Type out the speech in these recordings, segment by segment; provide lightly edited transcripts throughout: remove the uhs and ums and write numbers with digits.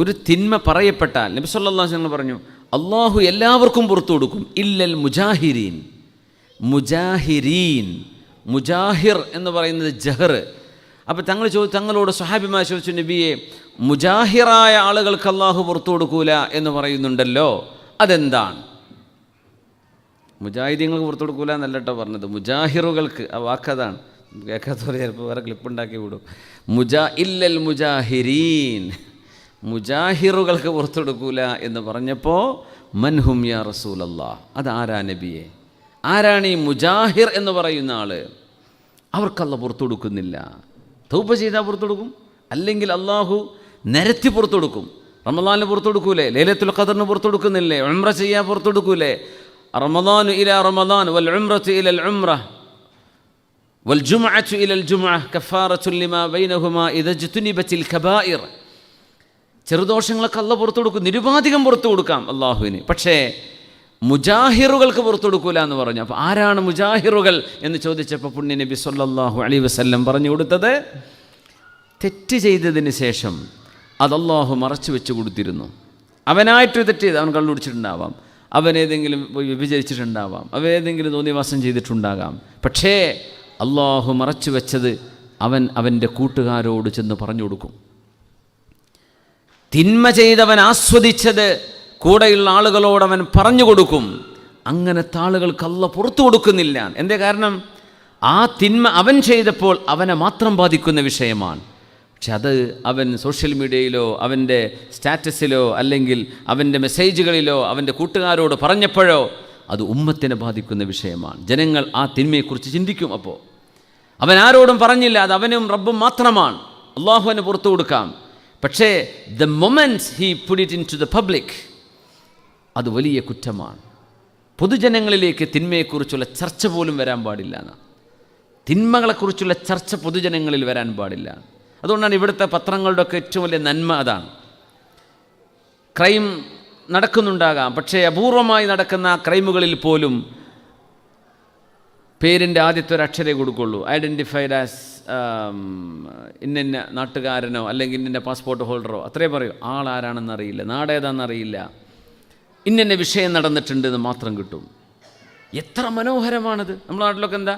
ഒരു തിന്മ പറയപ്പെട്ടാൽ നബി സല്ലല്ലാഹു അലൈഹി വസല്ലം പറഞ്ഞു, അള്ളാഹു എല്ലാവർക്കും പുറത്തു കൊടുക്കും, ഇല്ലൽ മുജാഹിരീൻ. മുജാഹിർ എന്ന് പറയുന്നത് ജഹർ. അപ്പോൾ തങ്ങളോട് സ്വഹാബിമാർ ചോദിച്ചു, നബിയെ, മുജാഹിറായ ആളുകൾക്ക് അള്ളാഹു പുറത്തു കൊടുക്കൂല എന്ന് പറയുന്നുണ്ടല്ലോ, അതെന്താണ്? മുജാഹിദീങ്ങൾക്ക് പുറത്തു കൊടുക്കൂല എന്നല്ല കേട്ടോ പറഞ്ഞത്, മുജാഹിറുകൾക്ക്. ആ വാക്കതാണ്, കേൾക്കാത്തവർ ചിലപ്പോൾ വേറെ ക്ലിപ്പുണ്ടാക്കി വിടും. ഇല്ലൽ മുജാഹിരീൻ, മുജാഹിറുകൾക്ക് പുറത്തു കൊടുക്കൂല എന്ന് പറഞ്ഞപ്പോൾ മൻഹും യാ റസൂലല്ലാഹ്, അതാരാ നബിയെ? ആരാണ് ഈ മുജാഹിർ എന്ന് പറയുന്ന ആൾ? അവർക്കല്ല പുറത്തു കൊടുക്കുന്നില്ല. തൗബ ചെയ്താൽ പുറത്തു കൊടുക്കും, അല്ലെങ്കിൽ അള്ളാഹു നിരത്തി പുറത്തു കൊടുക്കും. റമദാനിന് പുറത്തു കൊടുക്കൂലേ? ലൈലത്തുൽ ഖദറിന് പുറത്തു കൊടുക്കുന്നില്ലേ? ഉംറ ചെയ്യാൻ പുറത്തു കൊടുക്കൂലേ? റമദാനു ഇലാ റമദാൻ വൽ ഉംറതു ഇലൽ ഉംറ വൽ ജുമുഅതു ഇലൽ ജുമുഅ കഫാറത്തുൻ ലിമാ ബൈനഹുമാ ഇദാ ജുതുനിബത്തിൽ കബായിർ. ചെറുദോഷങ്ങളൊക്കെ അള്ളാഹ് പുറത്തു കൊടുക്കും, നിരുപാധികം പുറത്തു കൊടുക്കാം അള്ളാഹുവിന്. പക്ഷേ മുജാഹിറുകൾക്ക് പുറത്തു കൊടുക്കൂല എന്ന് പറഞ്ഞു. അപ്പോൾ ആരാണ് മുജാഹിറുകൾ എന്ന് ചോദിച്ചപ്പോൾ പുണ്യ നബി സല്ലല്ലാഹു അലൈഹി വസല്ലം പറഞ്ഞു കൊടുത്തത്, തെറ്റ് ചെയ്തതിന് ശേഷം അത് അള്ളാഹു മറച്ചു വെച്ച് കൊടുത്തിരുന്നു. അവനായിട്ട് തെറ്റ് ചെയ്ത്, അവൻ കള്ളുടിച്ചിട്ടുണ്ടാവാം, അവനേതെങ്കിലും വിഭജിച്ചിട്ടുണ്ടാവാം, അവനേതെങ്കിലും തോന്നിവാസം ചെയ്തിട്ടുണ്ടാകാം. പക്ഷേ അള്ളാഹു മറച്ചു വെച്ചത് അവൻ്റെ കൂട്ടുകാരോട് ചെന്ന് പറഞ്ഞു കൊടുക്കും. തിന്മ ചെയ്തവൻ ആസ്വദിച്ചത് കൂടെയുള്ള ആളുകളോട് അവൻ പറഞ്ഞു കൊടുക്കും. അങ്ങനത്തെ ആളുകൾക്ക് അള്ളാഹ് പുറത്തു കൊടുക്കുന്നില്ല. എന്തേ കാരണം? ആ തിന്മ അവൻ ചെയ്തപ്പോൾ അവനെ മാത്രം ബാധിക്കുന്ന വിഷയമാണ്. പക്ഷെ അത് അവൻ സോഷ്യൽ മീഡിയയിലോ അവൻ്റെ സ്റ്റാറ്റസിലോ അല്ലെങ്കിൽ അവൻ്റെ മെസ്സേജുകളിലോ അവൻ്റെ കൂട്ടുകാരോട് പറഞ്ഞപ്പോഴോ അത് ഉമ്മത്തിനെ ബാധിക്കുന്ന വിഷയമാണ്. ജനങ്ങൾ ആ തിന്മയെക്കുറിച്ച് ചിന്തിക്കും. അപ്പോൾ അവൻ ആരോടും പറഞ്ഞില്ല, അത് അവനും റബ്ബും മാത്രമാണ്, അള്ളാഹുവിന് പുറത്തു കൊടുക്കാം. പക്ഷേ the moments he put it into the public, അത് വലിയ കുറ്റമാണ്. പൊതുജനങ്ങളിലേക്ക് തിന്മയെക്കുറിച്ചുള്ള ചർച്ച പോലും വരാൻ പാടില്ല. തിന്മകളെക്കുറിച്ചുള്ള ചർച്ച പൊതുജനങ്ങളിൽ വരാൻ പാടില്ല. അതുകൊണ്ടാണ് ഇവിടുത്തെ പത്രങ്ങളുടെയൊക്കെ ഏറ്റവും വലിയ നന്മ അതാണ്. ക്രൈം നടക്കുന്നുണ്ടാകാം, പക്ഷേ അപൂർവമായി നടക്കുന്ന ക്രൈമുകളിൽ പോലും പേരിൻ്റെ ആദ്യത്തെ ഒരു അക്ഷരേ കൊടുക്കുള്ളൂ. ഐഡൻറ്റിഫൈഡ് ആസ് ഇന്ന നാട്ടുകാരനോ അല്ലെങ്കിൽ ഇന്ന പാസ്പോർട്ട് ഹോൾഡറോ, അത്രേ പറയൂ. ആളാരാണെന്നറിയില്ല, നാടേതാണെന്നറിയില്ല, ഇന്ന വിഷയം നടന്നിട്ടുണ്ട് എന്ന് മാത്രം കിട്ടും. എത്ര മനോഹരമാണത്. നമ്മുടെ നാട്ടിലൊക്കെ എന്താ,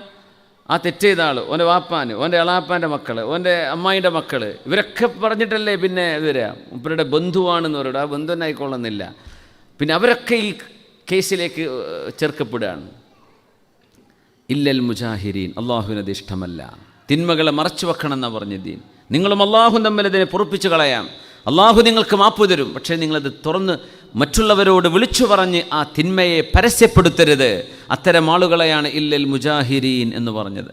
ആ തെറ്റ് ചെയ്ത ആൾ, ഓൻ്റെ വാപ്പാന്, ഓൻ്റെ എളാപ്പാൻ്റെ മക്കൾ, ഓൻ്റെ അമ്മായിൻ്റെ മക്കൾ, ഇവരൊക്കെ പറഞ്ഞിട്ടല്ലേ പിന്നെ വരിക. ഇവരുടെ ബന്ധുവാണെന്ന് പറയുക, ആ ബന്ധു തന്നെ ആയിക്കൊള്ളുന്നില്ല. പിന്നെ അവരൊക്കെ ഈ കേസിലേക്ക് ചേർക്കപ്പെടുകയാണ്. ഇല്ലൽ മുജാഹിരീൻ, അള്ളാഹുവിനത് ഇഷ്ടമല്ല. തിന്മകളെ മറച്ചു വെക്കണം എന്നാണ് പറഞ്ഞ ദീൻ. നിങ്ങളും അള്ളാഹും തമ്മിൽ അതിനെ പൊറുപ്പിച്ച് കളയാം. അള്ളാഹു നിങ്ങൾക്ക് മാപ്പ് തരും. പക്ഷേ നിങ്ങളത് തുറന്ന് മറ്റുള്ളവരോട് വിളിച്ചു പറഞ്ഞ് ആ തിന്മയെ പരസ്യപ്പെടുത്തരുത്. അത്തരം ആളുകളെയാണ് ഇല്ലൽ മുജാഹിരീൻ എന്ന് പറഞ്ഞത്.